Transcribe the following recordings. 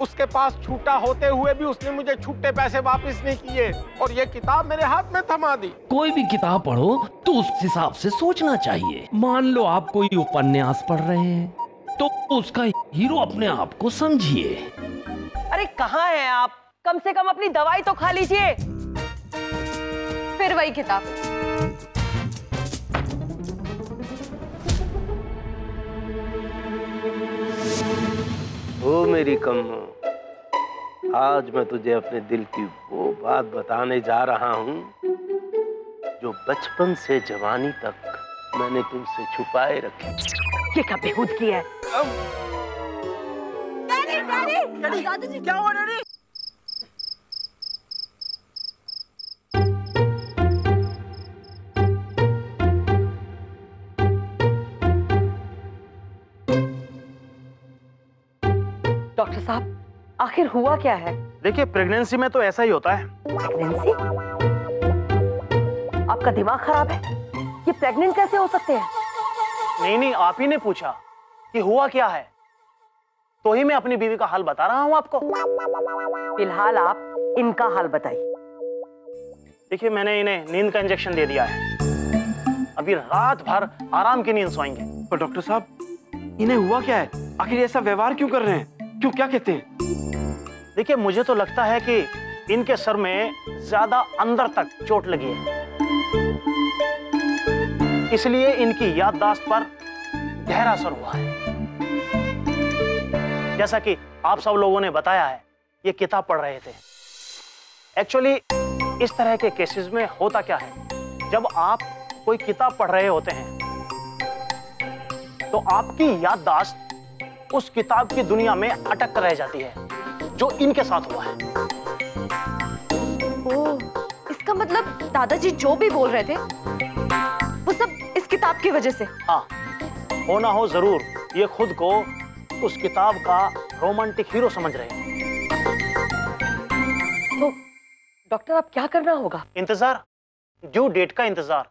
उसके पास छूटा होते हुए भी उसने मुझे छूटे पैसे वापस नहीं किए और ये किताब मेरे हाथ में थमा दी। कोई भी किताब पढ़ो तो उस हिसाब से सोचना चाहिए। मान लो आप कोई उपन्यास पढ़ रहे हैं तो उसका हीरो अपने आप को समझिए। अरे कहाँ हैं आप? कम से कम अपनी दवाई तो खा लीजिए। फिर वही किताब। ओ मेरी कम्मो, आज मैं तुझे अपने दिल की वो बात बताने जा रहा हूँ जो बचपन से जवानी तक मैंने तुमसे छुपाए रखी। ये क्या बेहूदगी है? डैडी, डैडी, दादाजी क्या हुआ डैडी? डॉक्टर साहब, आखिर हुआ क्या है? देखिए, प्रेगनेंसी में तो ऐसा ही होता है। प्रेगनेंसी? आपका दिमाग खराब है? ये प्रेग्नेंट कैसे हो सकते हैं? नहीं, आप ही ने पूछा कि हुआ क्या है, तो ही मैं अपनी बीवी का हाल बता रहा हूँ आपको। फिलहाल आप इनका हाल बताइए। देखिए, मैंने इन्हें नींद का इंजेक्शन दे दिया है। अभी रात भर आराम की नींद सोएंगे। पर डॉक्टर साहब, इन्हें हुआ क्या है? आखिर ऐसा व्यवहार क्यों कर रहे हैं? क्यों, क्या कहते हैं? देखिए, मुझे तो लगता है कि इनके सर में ज्यादा अंदर तक चोट लगी है, इसलिए इनकी याददाश्त पर गहरा असर हुआ है। जैसा कि आप सब लोगों ने बताया है, ये किताब पढ़ रहे थे। एक्चुअली इस तरह के केसेस में होता क्या है, जब आप कोई किताब पढ़ रहे होते हैं तो आपकी याददाश्त उस किताब की दुनिया में अटक रह जाती है, जो इनके साथ हुआ है। ओह, इसका मतलब दादाजी जो भी बोल रहे थे वो सब इस किताब की वजह से? हाँ, हो ना हो जरूर ये खुद को उस किताब का रोमांटिक हीरो समझ रहे हैं। तो डॉक्टर, अब क्या करना होगा? इंतजार, ड्यू डेट का इंतजार,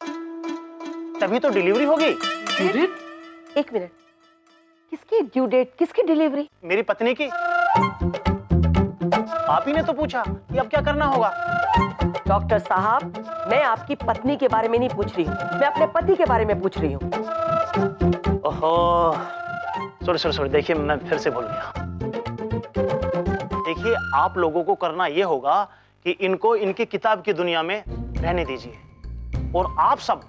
तभी तो डिलीवरी होगी। Due date? एक मिनट, किसकी ड्यू डेट, किसकी डिलीवरी? मेरी पत्नी की। आप ही ने तो पूछा कि अब क्या करना होगा। डॉक्टर साहब, मैं आपकी पत्नी के बारे में नहीं पूछ रही हूँ, मैं अपने पति के बारे में पूछ रही हूँ। ओहो, सॉरी, देखिए मैं फिर से भूल गया। देखिए, आप लोगों को करना यह होगा कि इनको इनकी किताब की दुनिया में रहने दीजिए और आप सब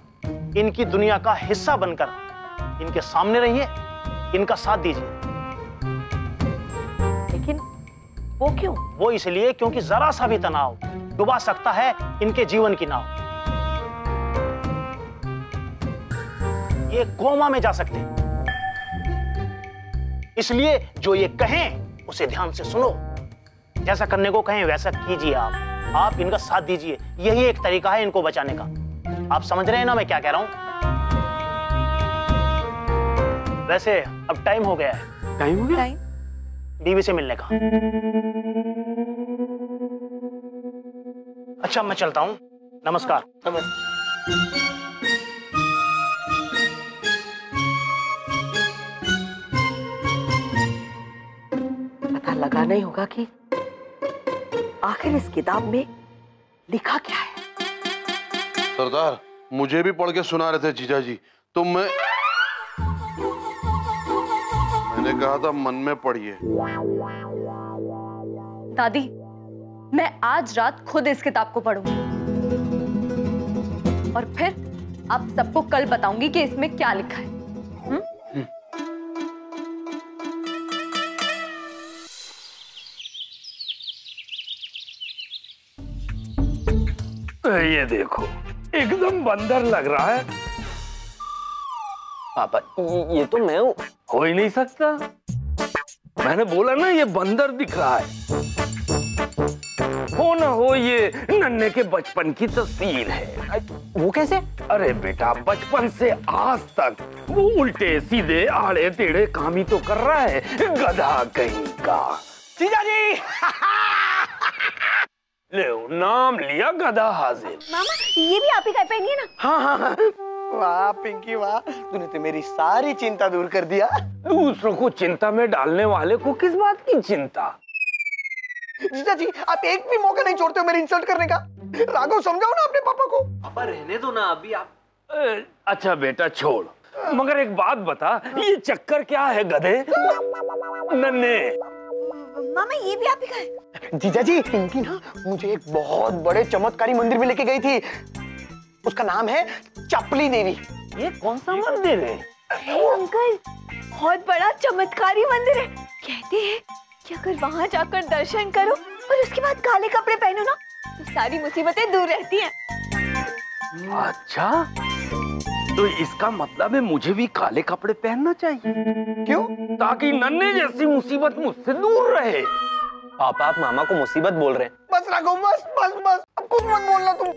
इनकी दुनिया का हिस्सा बनकर इनके सामने रहिए, इनका साथ दीजिए। लेकिन वो क्यों? वो इसलिए क्योंकि जरा सा भी तनाव डुबा सकता है इनके जीवन की नाव। ये कोमा में जा सकते हैं, इसलिए जो ये कहें उसे ध्यान से सुनो। जैसा करने को कहें वैसा कीजिए। आप इनका साथ दीजिए, यही एक तरीका है इनको बचाने का। आप समझ रहे हैं ना मैं क्या कह रहा हूं? वैसे अब टाइम हो गया है। टाइम हो गया? टाइम? बीवी से मिलने का। अच्छा, मैं चलता हूं। नमस्कार। पता लगाना ही होगा कि आखिर इस किताब में लिखा क्या है। सरदार, मुझे भी पढ़ के सुना रहे थे जीजा जी, तो मैंने कहा था मन में पढ़िए। दादी, मैं आज रात खुद इस किताब को पढ़ूंगी और फिर आप सबको कल बताऊंगी कि इसमें क्या लिखा है। ये देखो, एकदम बंदर लग रहा है। पापा, ये तो मैं हूँ। हो ही नहीं सकता, मैंने बोला ना ये बंदर दिख रहा है। हो ना हो ये नन्हे के बचपन की तस्वीर है। वो कैसे? अरे बेटा, बचपन से आज तक वो उल्टे सीधे आड़े टेढ़े काम ही तो कर रहा है, गधा कहीं का। जीजा जी ले, नाम लिया गधा हाजिर। मामा, ये भी आप ही का पहनिए ना। हाँ। वाह पिंकी वाह, तूने तो मेरी सारी चिंता दूर कर दिया। दूसरों को चिंता में डालने वाले को किस बात की चिंता? जीजा जी आप एक भी मौका नहीं छोड़ते हो मेरी इंसल्ट करने का। राघव समझाओ ना अपने पापा को। पापा रहने दो ना अभी आप। अच्छा बेटा छोड़, मगर एक बात बता, ये चक्कर क्या है गधे? नन्हे मामा ये भी आप ही का है? जीजा जी पिंकी ना मुझे एक बहुत बड़े चमत्कारी मंदिर में लेके गई थी, उसका नाम है चपली देवी। ये कौन सा मंदिर है? अंकल बहुत बड़ा चमत्कारी मंदिर है। कहते हैं कि अगर वहाँ जाकर दर्शन करो और उसके बाद काले कपड़े पहनो ना तो सारी मुसीबतें दूर रहती हैं। अच्छा, तो इसका मतलब है मुझे भी काले कपड़े पहनना चाहिए। क्यों? ताकि नन्हे जैसी मुसीबत मुझसे दूर रहे। पापा आप मामा को मुसीबत बोल रहे हैं। बस राघव बस बस बस, अब कुछ मत बोलना तुम।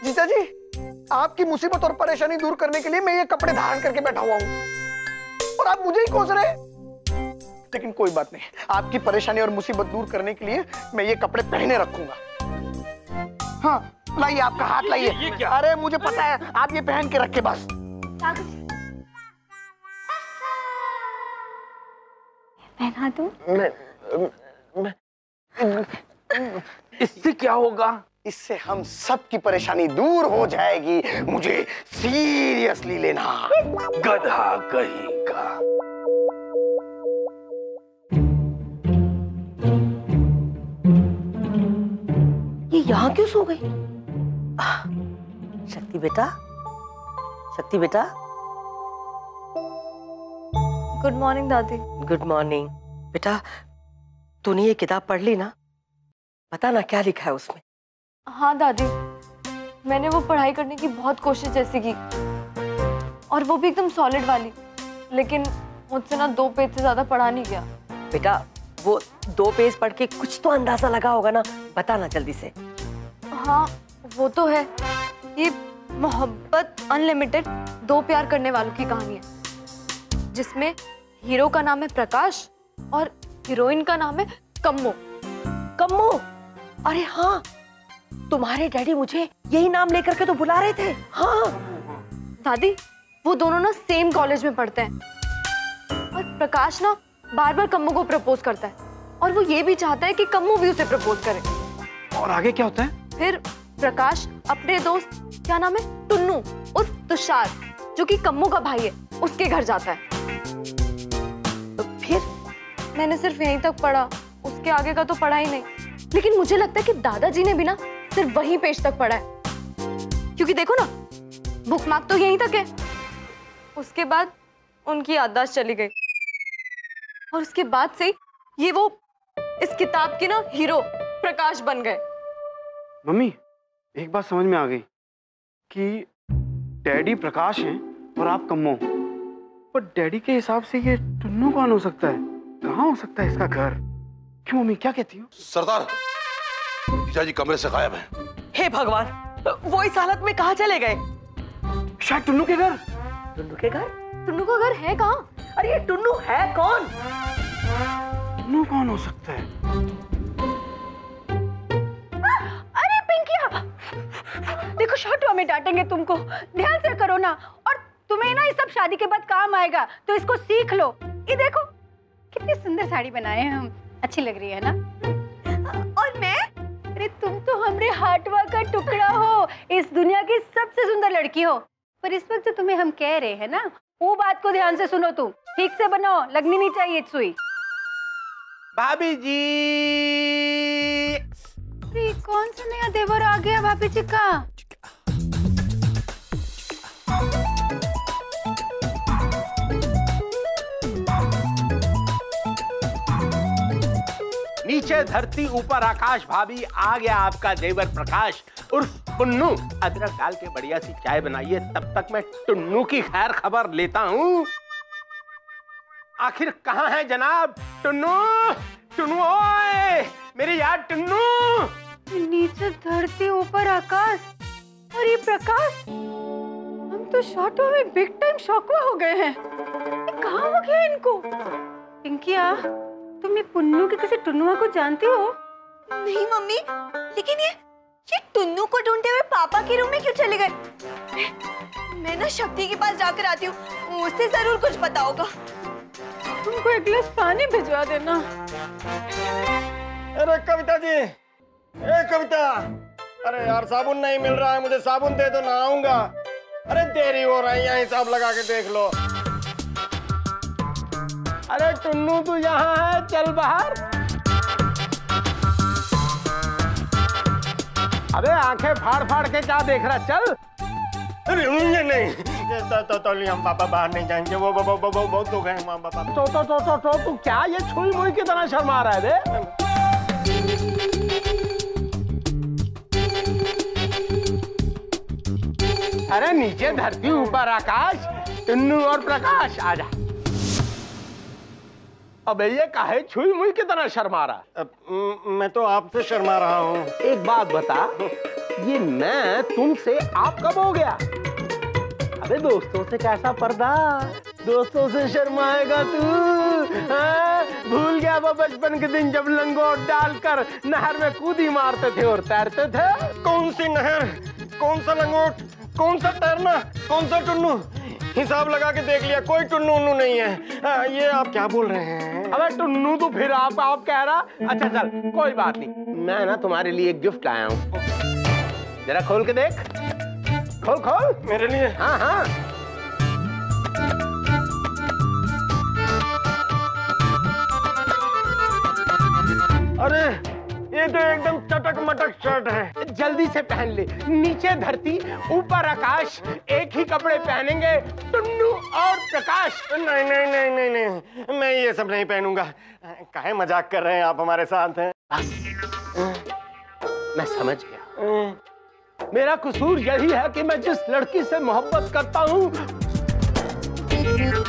जीजा जी आपकी मुसीबत और परेशानी दूर करने के लिए मैं ये कपड़े धारण करके बैठा हुआ हूँ और आप मुझे ही कोस रहे हैं। लेकिन कोई बात नहीं, आपकी परेशानी और मुसीबत दूर करने के लिए मैं ये कपड़े पहने रखूंगा। हाँ लाइए आपका हाथ लाइए। अरे मुझे पता है आप ये पहन के रखे बस। पहना दूं? इससे क्या होगा? इससे हम सब की परेशानी दूर हो जाएगी। मुझे सीरियसली लेना। गधा कहीं का। ये यहाँ क्यों सो गई? शक्ति बेटा, शक्ति बेटा। गुड मॉर्निंग दादी। गुड मॉर्निंग बेटा। तूने ये किताब पढ़ ली ना? बता ना क्या लिखा है उसमें। हाँ दादी, मैंने वो पढ़ाई करने की बहुत कोशिश जैसी की और वो भी एकदम सॉलिड वाली, लेकिन मुझसे ना 2 पेज से ज्यादा पढ़ा नहीं गया। बेटा वो 2 पेज पढ़ के कुछ तो अंदाजा लगा होगा ना, बता ना जल्दी से। हाँ वो तो है, ये मोहब्बत अनलिमिटेड 2 प्यार करने वालों की कहानी है, जिसमें हीरो का नाम है प्रकाश और हीरोइन का नाम है कम्मो। कम्मो? अरे हाँ, तुम्हारे डैडी मुझे यही नाम लेकर के तो बुला रहे थे। हाँ दादी वो दोनों ना सेम कॉलेज में पढ़ते हैं और प्रकाश ना बार बार कम्मो को प्रपोज करता है और वो ये भी चाहता है कि कम्मो भी उसे प्रपोज करे। और आगे क्या होता है? फिर प्रकाश अपने दोस्त, क्या नाम है, टुन्नू उस तुषार जो कि कम्मो का भाई है, उसके घर जाता है। तो फिर मैंने सिर्फ यहीं तक पढ़ा, उसके आगे का तो पढ़ा ही नहीं। लेकिन मुझे लगता है कि दादाजी ने भी ना सिर्फ वहीं पेज तक पढ़ा है, क्योंकि देखो ना बुकमार्क तो यहीं तक है। उसके बाद उनकी याददाश्त चली गई और उसके बाद से ये वो इस किताब के ना हीरो प्रकाश बन गए। मम्मी एक बात समझ में आ गई कि डैडी प्रकाश हैं और आप कम्मो, पर डैडी के हिसाब से ये टुन्नू कौन हो सकता है? कहाँ हो सकता है इसका घर? क्यों मम्मी क्या कहती हो? सरदार जीजा जी कमरे से गायब हैं। हे भगवान, वो इस हालत में कहाँ चले गए? शायद टुन्नू के घर। टुन्नू के घर? टुन्नू का घर है कहाँ? अरे ये टुन्नू है कौन? टुन्नू कौन हो सकता है? अरे पिंकिया, देखो छोटू हमें डांटेंगे तुमको, ध्यान से करो ना। और तुम्हें ना ये सब शादी के बाद काम आएगा, तो इसको सीख लो। ये देखो कितनी सुंदर साड़ी बनाए हैं हम, अच्छी लग रही है ना? और मैं, अरे तुम तो हमारे हाटवा का टुकड़ा हो, इस दुनिया की सबसे सुंदर लड़की हो। पर इस वक्त जो तुम्हें हम कह रहे हैं ना, वो बात को ध्यान से सुनो, तुम ठीक से बनाओ, लगनी नहीं चाहिए सुई। भाभी जी, अरे कौन सा नया देवर आ गया भाभी जी का? नीचे धरती ऊपर आकाश, भाभी आ गया आपका देवर प्रकाश उर्फ टुन्नू। अदरक डाल के बढ़िया सी चाय बनाइए, तब तक मैं टुन्नू की खैर खबर लेता हूँ। आखिर कहाँ है जनाब? टुन्नू, टुन्नू ओए, मेरी यार टुन्नू। नीचे धरती ऊपर आकाश और ये प्रकाश, हम तो शॉर्टों में बिग टाइम शॉकवा हो गए हैं। ये कहाँ हो गया इनको? पिंकिया, तुम ये पुन्नू के किसी टुन्नुआ को जानती हो? नहीं मम्मी, लेकिन ये टुन्नू को ढूंढते हुए पापा के रूम में क्यों चले गए? मैं ना शक्ति के पास जाकर आती हूँ, उससे जरूर कुछ पता होगा। तुमको एक गिलास पानी भिजवा देना। अरे कविता जी, ए कविता, अरे यार साबुन नहीं मिल रहा है, मुझे साबुन दे दो, नहाऊंगा। अरे देरी हो रही है, हिसाब लगा के देख लो। अरे टुन्नू तू यहाँ है, चल बाहर। अबे आंखें फाड़ फाड़ के क्या देख रहा, चल। अरे नहीं, तो हम पापा बाहर नहीं जाएंगे, वो बहुत लोग हैं माँ पापा। तो तू क्या ये छुई मुई की तरह शर्मा रहा है बे? अरे नीचे धरती ऊपर आकाश, टुन्नू और प्रकाश, आजा। अबे ये काहे छुई मुई की तरह शर्मा रहा? मैं तो आपसे शर्मा रहा हूँ। एक बात बता, ये मैं तुमसे आप कब हो गया? अबे दोस्तों से कैसा पर्दा, दोस्तों से शर्माएगा तू? भूल गया वो बचपन के दिन जब लंगोट डालकर नहर में कूदी मारते थे और तैरते थे? कौन सी नहर, कौन सा लंगोट, कौन सा तैरना, कौन सा टुन्नू? हिसाब लगा के देख लिया, कोई टुन्नू उन्नू नहीं है। ये आप क्या बोल रहे हैं? अबे टुन्नू तो फिर आप कह रहा। अच्छा चल कोई बात नहीं, मैं ना तुम्हारे लिए एक गिफ्ट लाया हूँ, जरा खोल के देख। खोल खोल। मेरे लिए? हाँ हाँ। अरे ये तो एकदम चटक मटक शर्ट है। जल्दी से पहन ले, नीचे धरती ऊपर आकाश, एक ही कपड़े पहनेंगे टुन्नू और प्रकाश। नहीं नहीं नहीं नहीं नहीं, मैं ये सब नहीं पहनूंगा। काहे मजाक कर रहे हैं आप हमारे साथ हैं? मैं समझ गया, मेरा कसूर यही है कि मैं जिस लड़की से मोहब्बत करता हूँ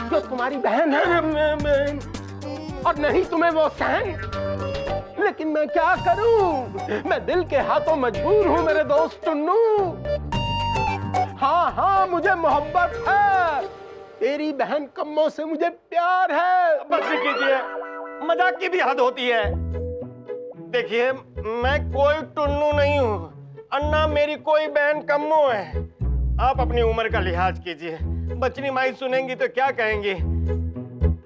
जो तुम्हारी बहन है और नहीं तुम्हें वो सहन। लेकिन मैं क्या करूं, मैं दिल के हाथों मजबूर हूं मेरे दोस्त टुन्नू। हाँ हाँ मुझे मोहब्बत है, तेरी बहन कम्मो से मुझे प्यार है। बस कीजिए, मजाक की भी हद होती है। देखिए मैं कोई टुन्नू नहीं हूँ, अन्ना मेरी कोई बहन कम्मो है। आप अपनी उम्र का लिहाज कीजिए, बचनी माई सुनेंगी तो क्या कहेंगी?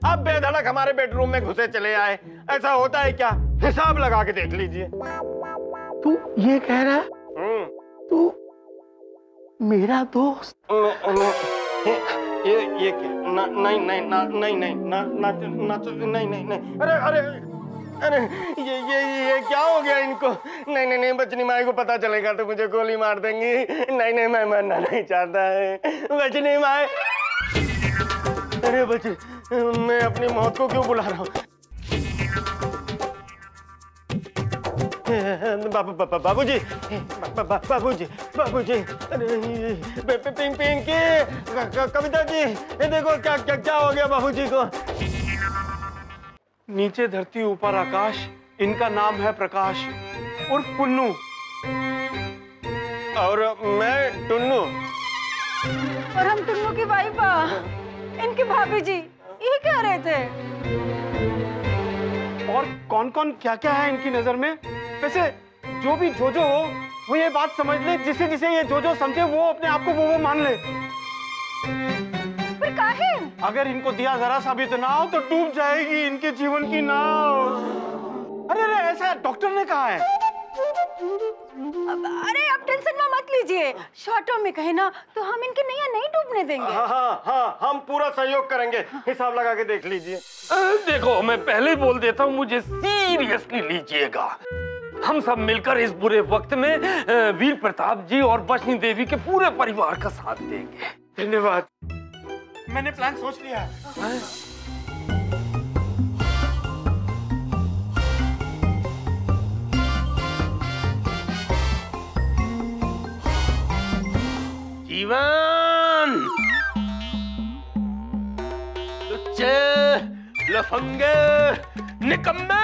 आप बेधड़क हमारे बेडरूम में घुसे चले आए, ऐसा होता है क्या? हिसाब लगा के देख लीजिए। तू ये कह रहा है तू मेरा दोस्त? ये क्या? नहीं नहीं नहीं नहीं नहीं नहीं नहीं, अरे अरे अरे ये क्या हो गया इनको? नहीं नहीं नहीं, बचनी माई को पता चलेगा तो मुझे गोली मार देंगी। नहीं नहीं, मैं मरना नहीं चाहता है बचनी माई। अरे बच्चे, मैं अपनी मौत को क्यों बुला रहा हूँ? बाबूजी, बाबूजी, बाबूजी, पिंकी, कविता जी, ये देखो क्या क्या क्या हो गया बाबूजी को। नीचे धरती ऊपर आकाश, इनका नाम है प्रकाश और पुन्नू, और मैं टुन्नू। और हम टुन्नू की वाइफ, इनकी भाभी जी ये कह रहे थे। और कौन कौन क्या क्या है इनकी नजर में? वैसे जो भी जोजो हो वो ये बात समझ ले, जिसे जिसे ये जोजो समझे वो अपने आप को वो मान ले। पर काहे? अगर इनको दिया जरा सा भी तो नाव तो डूब जाएगी इनके जीवन की नाव। अरे अरे ऐसा डॉक्टर ने कहा है। अरे आप टेंशन में मत लीजिए, शॉर्टो में कहे ना तो हम इनकी नैया नहीं डूबने देंगे। हाँ हाँ हाँ, हम पूरा सहयोग करेंगे, हिसाब लगा के देख लीजिए। देखो मैं पहले ही बोल देता हूँ, मुझे सीरियसली लीजिएगा। हम सब मिलकर इस बुरे वक्त में वीर प्रताप जी और बचनी देवी के पूरे परिवार का साथ देंगे। धन्यवाद, मैंने प्लान सोच लिया है। जीवन, लुच्चे, लफंगे, निकम्मे।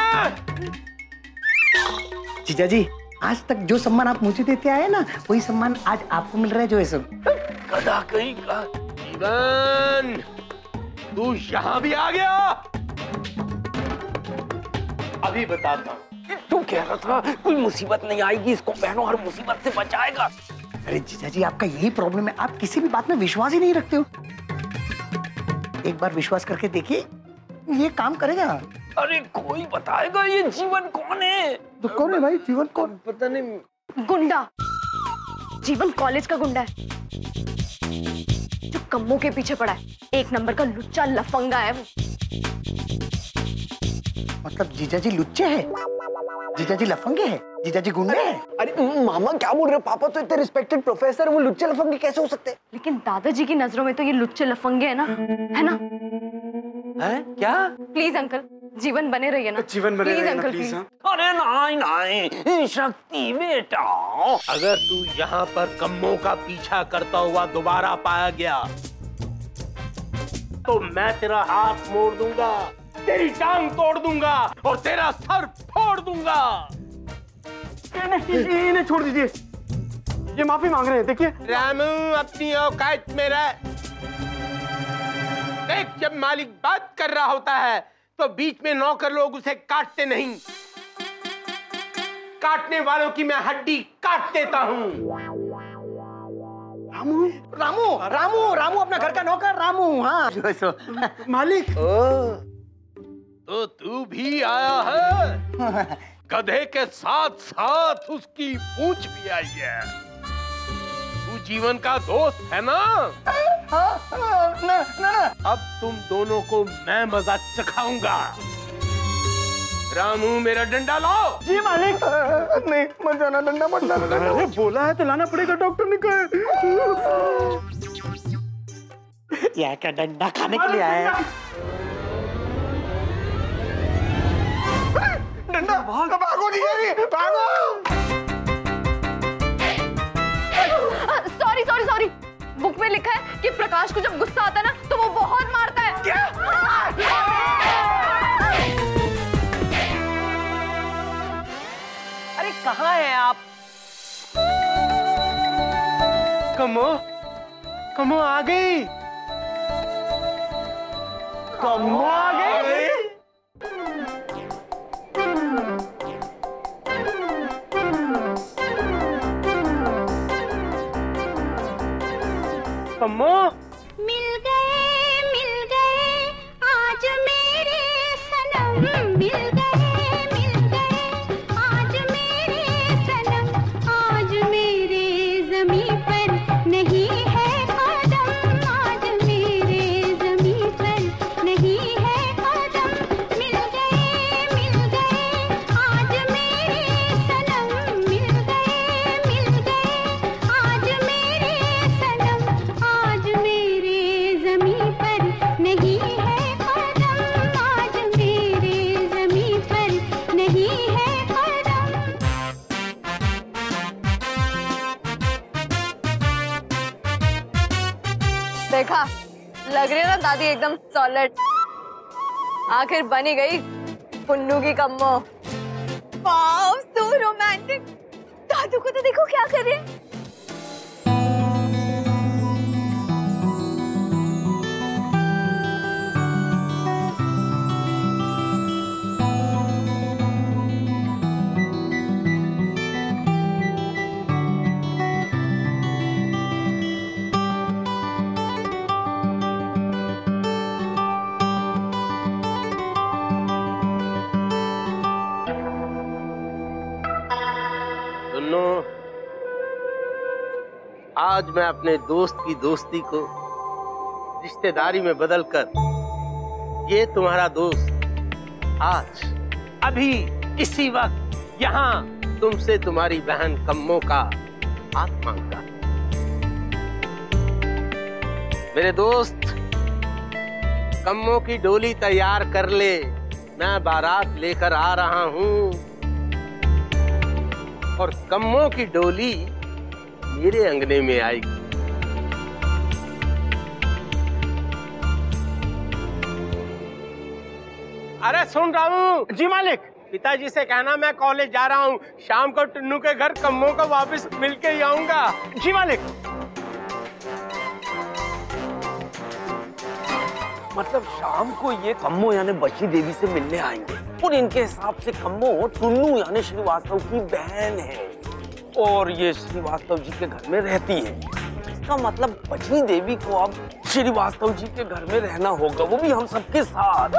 जीजा जी, आज तक जो सम्मान आप मुझे देते आए ना, वही सम्मान आज आपको मिल रहा है। जो है सब गधा कहीं का। जीवन, तू यहाँ भी आ गया? अभी बताता हूँ। तू कह रहा था कोई मुसीबत नहीं आएगी, इसको पहनो, हर मुसीबत से बचाएगा। अरे जीजा जी, आपका यही प्रॉब्लम है, आप किसी भी बात में विश्वास ही नहीं रखते हो। एक बार विश्वास करके देखिए, ये काम करेगा। अरे कोई बताएगा ये जीवन कौन है? तो कौन है भाई? जीवन कौन? पता नहीं। गुंडा। जीवन कॉलेज का गुंडा है जो कम्मों के पीछे पड़ा है। एक नंबर का लुच्चा लफंगा है वो। मतलब जीजा जी लुच्चे हैं, जीजा जी लफंगे हैं, जीजा जी गुंडे हैं? अरे मामा क्या बोल रहे हो? पापा तो इतने रिस्पेक्टेड प्रोफेसर, वो लुच्चे लफंगे कैसे हो सकते हैं? लेकिन दादाजी की नजरों में तो ये लुच्चे लफंगे है ना, है ना? है क्या? प्लीज अंकल, जीवन बने रहिए ना। जीवन बने रहिए ना, अंकल प्लीज। अरे नहीं शक्ति बेटा, अगर तू यहाँ पर कम्मों का पीछा करता हुआ दोबारा पाया गया तो मैं तेरा हाथ मोड़ दूंगा, तेरी टांग तोड़ दूंगा और तेरा सर फोड़ दूंगा। इन्हें छोड़ दीजिए, ये माफी मांग रहे हैं। देखिए रामू अपनी औकात में रह। देख, जब मालिक बात कर रहा होता है तो बीच में नौकर लोग उसे काटते नहीं। काटने वालों की मैं हड्डी काट देता हूँ। रामू रामू रामू रामू अपना घर का नौकर रामू। हाँ मालिक। तो तू भी आया है? गधे के साथ साथ उसकी पूंछ भी आई है। तू जीवन का दोस्त है ना? अब तुम दोनों को मैं मजा चखाऊंगा। रामू मेरा डंडा लाओ। जी मालिक। नहीं मत जाना, डंडा मत लाना। अरे बोला है तो लाना पड़ेगा, डॉक्टर ने कहा है। यह क्या डंडा खाने के लिए आया है? डंडा भागो जी, भागो। सॉरी सॉरी सॉरी, बुक में लिखा है कि प्रकाश को जब गुस्सा आता है ना तो वो बहुत मारता है। क्या? अरे कहाँ हैं आप? कमो, कमो आ गई। कम्मो आ गई? कम्मो मिल गए आज मेरे सनम, मिल गए आज मेरे सनम, आज मेरे ज़मीं पर नहीं है कदम, आज मेरे ज़मीं पर नहीं है कदम। मिल गए आज मेरे सनम, मिल गए आज मेरे सनम, आज मेरे ज़मीं पर नहीं है कदम, आज मेरे ज़मीं पर नहीं है कदम। देखा, लग रही है ना दादी एकदम सॉलिड। आखिर बनी गई पुन्नू की कम्मो। Wow, so romantic. दादू को तो देखो क्या कर रहे हैं। आज मैं अपने दोस्त की दोस्ती को रिश्तेदारी में बदलकर ये तुम्हारा दोस्त आज अभी इसी वक्त यहाँ तुमसे तुम्हारी बहन कम्मो का हाथ मांगता। मेरे दोस्त, कम्मो की डोली तैयार कर ले, मैं बारात लेकर आ रहा हूँ और कम्मो की डोली मेरे अंगने में आएगी। अरे सुन रामू। जी मालिक। पिताजी से कहना मैं कॉलेज जा रहा हूँ, शाम को टुन्नू के घर कम्मो को वापस मिल के ही आऊंगा। जी मालिक। मतलब शाम को ये कम्मो यानी बची देवी से मिलने आएंगे और इनके हिसाब से कम्मो टुन्नू यानी श्रीवास्तव की बहन है और ये श्रीवास्तव जी के घर में रहती है। इसका मतलब बची देवी को अब श्रीवास्तव जी के घर में रहना होगा, वो भी हम सबके साथ।